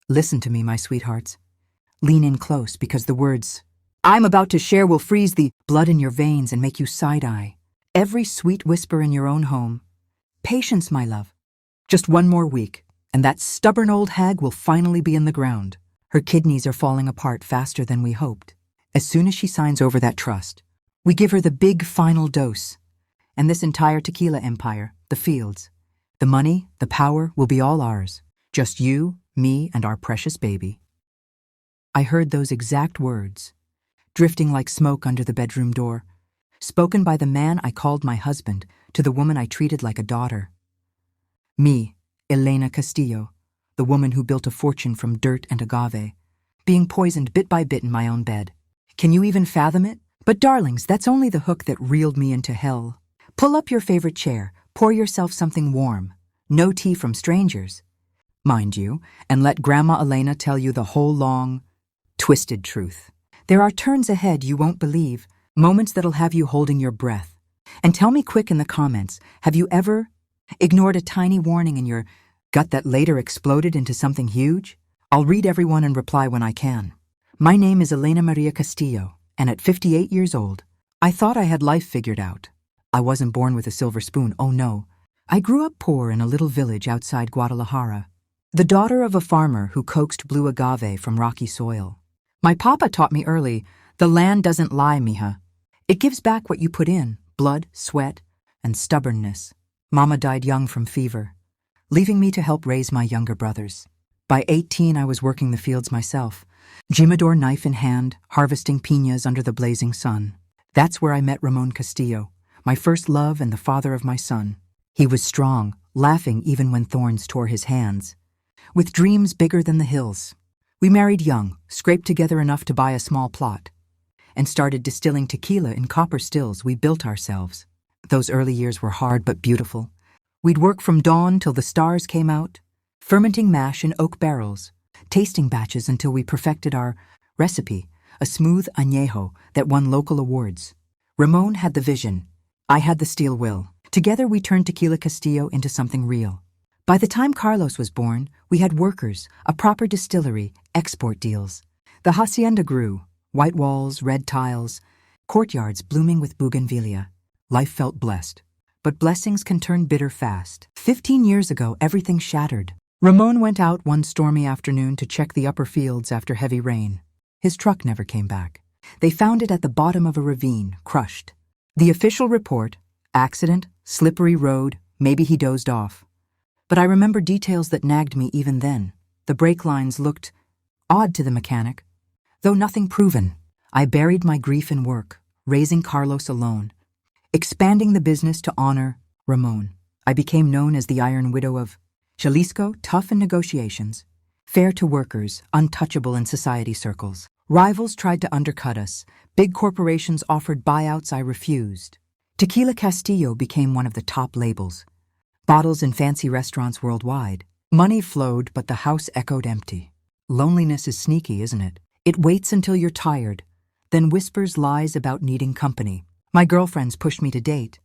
Listen to me, my sweethearts. Lean in close because the words I'm about to share will freeze the blood in your veins and make you side-eye. Every sweet whisper in your own home. Patience, my love. Just one more week, and that stubborn old hag will finally be in the ground. Her kidneys are falling apart faster than we hoped. As soon as she signs over that trust, we give her the big final dose. And this entire tequila empire, the fields, the money, the power will be all ours. Just you, me, and our precious baby. I heard those exact words, drifting like smoke under the bedroom door, spoken by the man I called my husband to the woman I treated like a daughter. Me, Elena Castillo, the woman who built a fortune from dirt and agave, being poisoned bit by bit in my own bed. Can you even fathom it? But darlings, that's only the hook that reeled me into hell. Pull up your favorite chair, pour yourself something warm. No tea from strangers, mind you, and let Grandma Elena tell you the whole long, twisted truth. There are turns ahead you won't believe, moments that'll have you holding your breath. And tell me quick in the comments, have you ever ignored a tiny warning in your gut that later exploded into something huge? I'll read everyone and reply when I can. My name is Elena Maria Castillo, and at 58 years old, I thought I had life figured out. I wasn't born with a silver spoon, oh no. I grew up poor in a little village outside Guadalajara, the daughter of a farmer who coaxed blue agave from rocky soil. My papa taught me early, the land doesn't lie, mija. It gives back what you put in, blood, sweat, and stubbornness. Mama died young from fever, leaving me to help raise my younger brothers. By 18, I was working the fields myself, Jimador knife in hand, harvesting piñas under the blazing sun. That's where I met Ramon Castillo, my first love and the father of my son. He was strong, laughing even when thorns tore his hands, with dreams bigger than the hills. We married young, scraped together enough to buy a small plot, and started distilling tequila in copper stills we built ourselves. Those early years were hard but beautiful. We'd work from dawn till the stars came out, fermenting mash in oak barrels, tasting batches until we perfected our recipe, a smooth añejo that won local awards. Ramon had the vision. I had the steel will. Together we turned Tequila Castillo into something real. By the time Carlos was born, we had workers, a proper distillery, export deals. The hacienda grew, white walls, red tiles, courtyards blooming with bougainvillea. Life felt blessed. But blessings can turn bitter fast. 15 years ago, everything shattered. Ramon went out one stormy afternoon to check the upper fields after heavy rain. His truck never came back. They found it at the bottom of a ravine, crushed. The official report, accident, slippery road, maybe he dozed off. But I remember details that nagged me even then. The brake lines looked odd to the mechanic. Though nothing proven, I buried my grief in work, raising Carlos alone, expanding the business to honor Ramon. I became known as the Iron Widow of Jalisco, tough in negotiations, fair to workers, untouchable in society circles. Rivals tried to undercut us. Big corporations offered buyouts I refused. Tequila Castillo became one of the top labels. Bottles in fancy restaurants worldwide. Money flowed, but the house echoed empty. Loneliness is sneaky, isn't it? It waits until you're tired, then whispers lies about needing company. My girlfriends pushed me to date.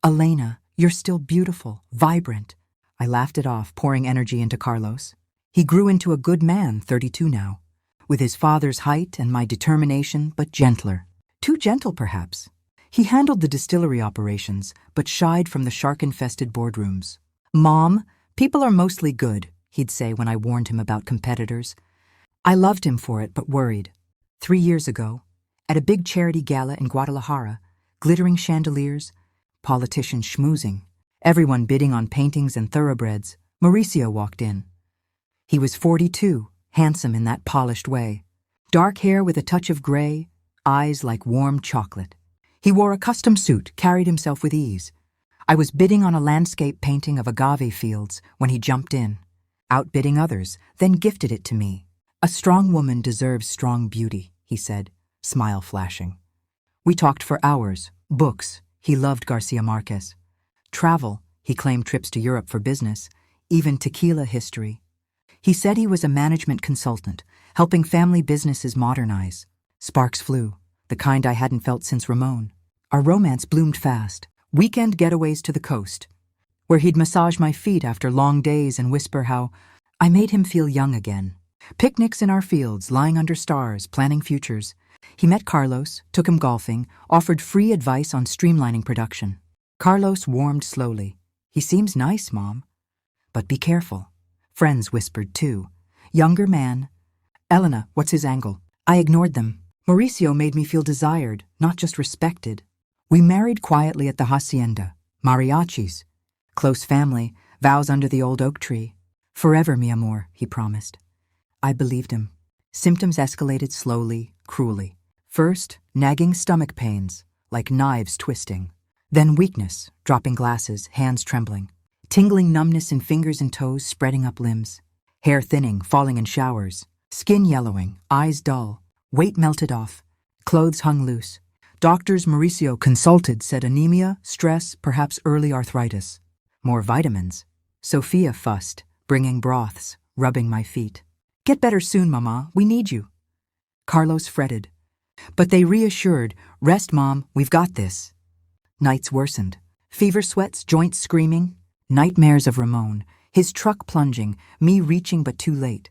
Elena, you're still beautiful, vibrant. I laughed it off, pouring energy into Carlos. He grew into a good man, 32 now, with his father's height and my determination, but gentler. Too gentle, perhaps. He handled the distillery operations, but shied from the shark-infested boardrooms. Mom, people are mostly good, he'd say when I warned him about competitors. I loved him for it, but worried. 3 years ago, at a big charity gala in Guadalajara, glittering chandeliers, politicians schmoozing, everyone bidding on paintings and thoroughbreds, Mauricio walked in. He was 42, handsome in that polished way. Dark hair with a touch of gray, eyes like warm chocolate. He wore a custom suit, carried himself with ease. I was bidding on a landscape painting of agave fields when he jumped in, outbidding others, then gifted it to me. A strong woman deserves strong beauty, he said, smile flashing. We talked for hours. Books, he loved Garcia Marquez. Travel, he claimed trips to Europe for business, even tequila history. He said he was a management consultant, helping family businesses modernize. Sparks flew, the kind I hadn't felt since Ramon. Our romance bloomed fast. Weekend getaways to the coast, where he'd massage my feet after long days and whisper how I made him feel young again. Picnics in our fields, lying under stars, planning futures. He met Carlos, took him golfing, offered free advice on streamlining production. Carlos warmed slowly. He seems nice, Mom. But be careful. Friends whispered too. Younger man. Elena, what's his angle? I ignored them. Mauricio made me feel desired, not just respected. We married quietly at the hacienda. Mariachis. Close family, vows under the old oak tree. Forever, mi amor, he promised. I believed him. Symptoms escalated slowly, cruelly. First, nagging stomach pains, like knives twisting. Then weakness, dropping glasses, hands trembling. Tingling numbness in fingers and toes, spreading up limbs. Hair thinning, falling in showers. Skin yellowing, eyes dull. Weight melted off. Clothes hung loose. Doctors Mauricio consulted said anemia, stress, perhaps early arthritis. More vitamins. Sophia fussed, bringing broths, rubbing my feet. Get better soon, Mama. We need you. Carlos fretted. But they reassured, rest, Mom, we've got this. Nights worsened. Fever sweats, joints screaming. Nightmares of Ramon, his truck plunging, me reaching but too late.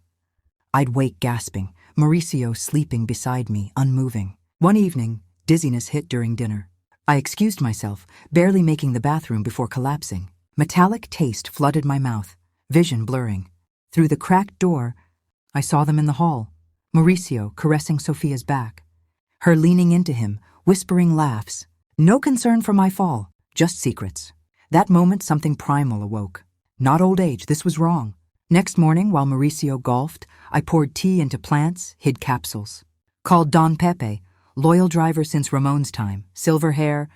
I'd wake gasping, Mauricio sleeping beside me, unmoving. One evening, dizziness hit during dinner. I excused myself, barely making the bathroom before collapsing. Metallic taste flooded my mouth, vision blurring. Through the cracked door, I saw them in the hall. Mauricio caressing Sophia's back. Her leaning into him, whispering laughs. No concern for my fall, just secrets. That moment something primal awoke. Not old age, this was wrong. Next morning, while Mauricio golfed, I poured tea into plants, hid capsules. Called Don Pepe, loyal driver since Ramon's time, silver hair,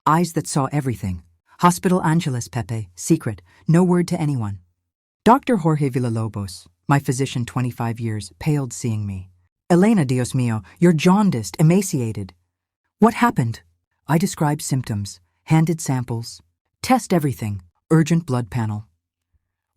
eyes that saw everything. Hospital Angeles Pepe, secret, no word to anyone. Dr. Jorge Villalobos, my physician 25 years, paled seeing me. Elena, Dios mío, you're jaundiced, emaciated. What happened? I described symptoms, handed samples. Test everything, urgent blood panel.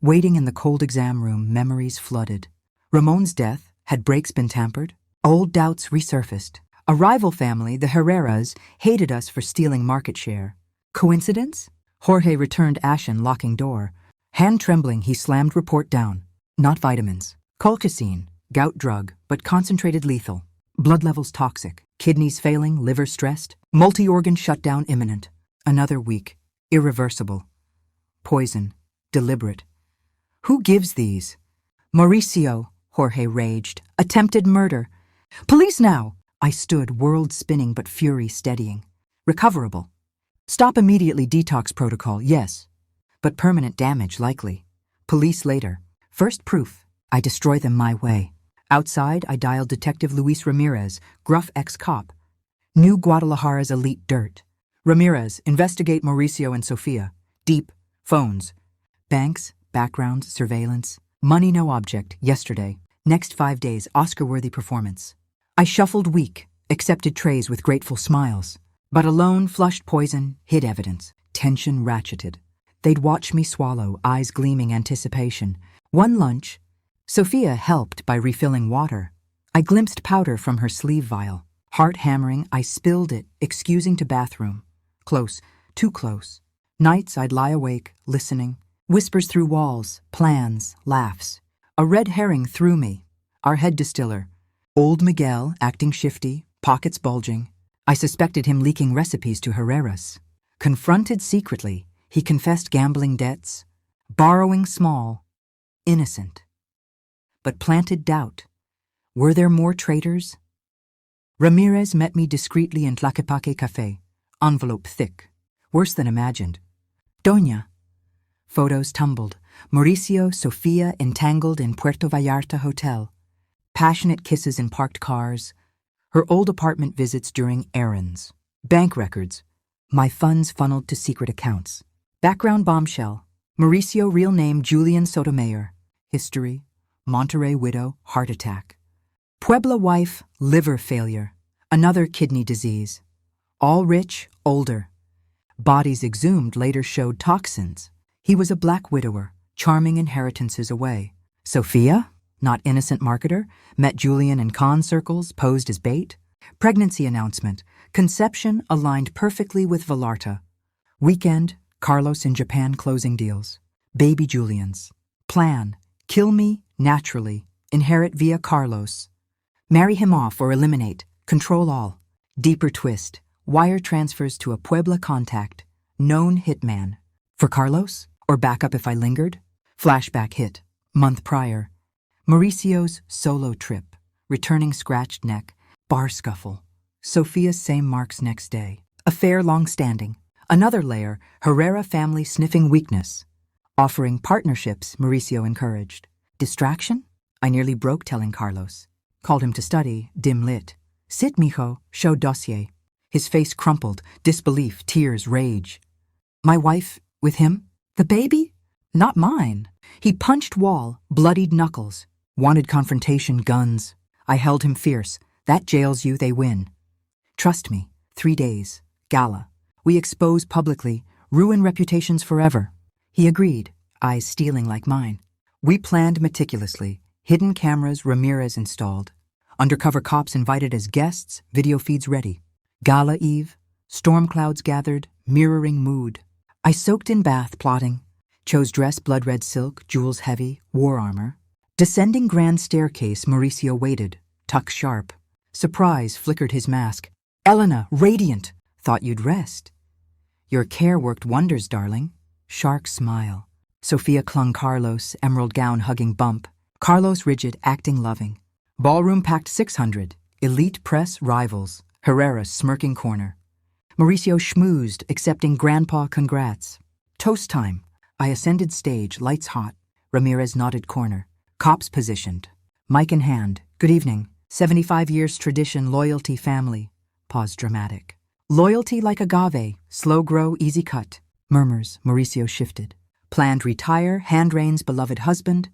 Waiting in the cold exam room, memories flooded. Ramon's death, had brakes been tampered? Old doubts resurfaced. A rival family, the Herreras, hated us for stealing market share. Coincidence? Jorge returned ashen, locking door. Hand trembling, he slammed report down. Not vitamins. Colchicine, gout drug, but concentrated lethal. Blood levels toxic. Kidneys failing, liver stressed. Multi-organ shutdown imminent. Another week. Irreversible. Poison. Deliberate. Who gives these? Mauricio, Jorge raged. Attempted murder. Police now! I stood, world spinning but fury steadying. Recoverable. Stop immediately detox protocol, yes. But permanent damage, likely. Police later. First proof. I destroy them my way. Outside, I dialed Detective Luis Ramirez, gruff ex-cop. Knew Guadalajara's elite dirt. Ramirez, investigate Mauricio and Sofia. Deep. Phones. Banks, backgrounds, surveillance. Money no object, yesterday. Next 5 days, Oscar-worthy performance. I shuffled weak, accepted trays with grateful smiles. But alone, flushed poison, hid evidence. Tension ratcheted. They'd watch me swallow, eyes gleaming anticipation. One lunch, Sophia helped by refilling water. I glimpsed powder from her sleeve vial. Heart hammering, I spilled it, excusing to bathroom. Close, too close. Nights I'd lie awake, listening. Whispers through walls, plans, laughs. A red herring threw me. Our head distiller. Old Miguel, acting shifty, pockets bulging. I suspected him leaking recipes to Herreras. Confronted secretly, he confessed gambling debts. Borrowing small. Innocent. But planted doubt. Were there more traitors? Ramirez met me discreetly in Tlaquepaque Café. Envelope thick. Worse than imagined. Doña. Photos tumbled. Mauricio, Sofia entangled in Puerto Vallarta hotel. Passionate kisses in parked cars. Her old apartment visits during errands. Bank records. My funds funneled to secret accounts. Background bombshell. Mauricio, real name Julian Sotomayor. History. Monterey widow, heart attack. Puebla wife, liver failure. Another kidney disease. All rich, older. Bodies exhumed later showed toxins. He was a black widower, charming inheritances away. Sophia, not innocent marketer, met Julian in con circles, posed as bait. Pregnancy announcement. Conception aligned perfectly with Vallarta. Weekend, Carlos in Japan closing deals. Baby Julians. Plan. Kill me, naturally, Inherit via Carlos. Marry him off or eliminate. Control all. Deeper twist. Wire transfers to a Puebla contact. Known hitman. For Carlos? Or backup if I lingered? Flashback hit. Month prior. Mauricio's solo trip. Returning scratched neck. Bar scuffle. Sophia's same marks next day. Affair long-standing. Another layer, Herrera family sniffing weakness. Offering partnerships, Mauricio encouraged. Distraction? I nearly broke telling Carlos. Called him to study, dim-lit. Sit, mijo, show dossier. His face crumpled, disbelief, tears, rage. My wife, with him? The baby? Not mine. He punched wall, bloodied knuckles. Wanted confrontation, guns. I held him fierce. That jails you, they win. Trust me. 3 days. Gala. We expose publicly, ruin reputations forever. He agreed, eyes stealing like mine. We planned meticulously. Hidden cameras Ramirez installed. Undercover cops invited as guests, video feeds ready. Gala eve, storm clouds gathered, mirroring mood. I soaked in bath plotting. Chose dress blood red silk, jewels heavy, war armor. Descending grand staircase, Mauricio waited, tuck sharp. Surprise flickered his mask. Elena, radiant. Thought you'd rest. Your care worked wonders, darling. Shark smile. Sophia clung Carlos, emerald gown hugging bump. Carlos rigid, acting loving. Ballroom packed 600. Elite press rivals. Herrera smirking corner. Mauricio schmoozed, accepting grandpa congrats. Toast time. I ascended stage, lights hot. Ramirez nodded corner. Cops positioned. Mic in hand. Good evening. 75 years tradition, loyalty, family. Pause dramatic. Loyalty like agave, slow grow, easy cut. Murmurs, Mauricio shifted. Planned retire, hand reins, beloved husband.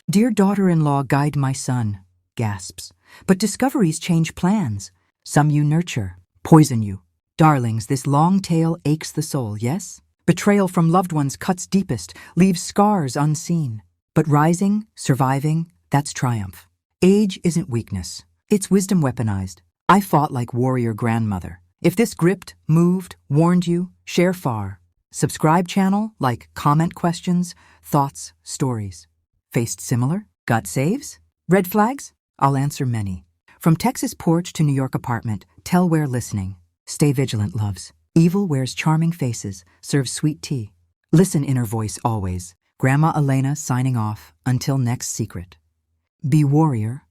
Dear daughter-in-law, guide my son. Gasps. But discoveries change plans. Some you nurture, poison you. Darlings, this long tale aches the soul, yes? Betrayal from loved ones cuts deepest, leaves scars unseen. But rising, surviving, that's triumph. Age isn't weakness. It's wisdom weaponized. I fought like warrior grandmother. If this gripped, moved, warned you, share far. Subscribe channel, like, comment questions, thoughts, stories. Faced similar? Got saves? Red flags? I'll answer many. From Texas porch to New York apartment, tell where listening. Stay vigilant, loves. Evil wears charming faces, serves sweet tea. Listen inner voice always. Grandma Elena signing off, until next secret. Be warrior,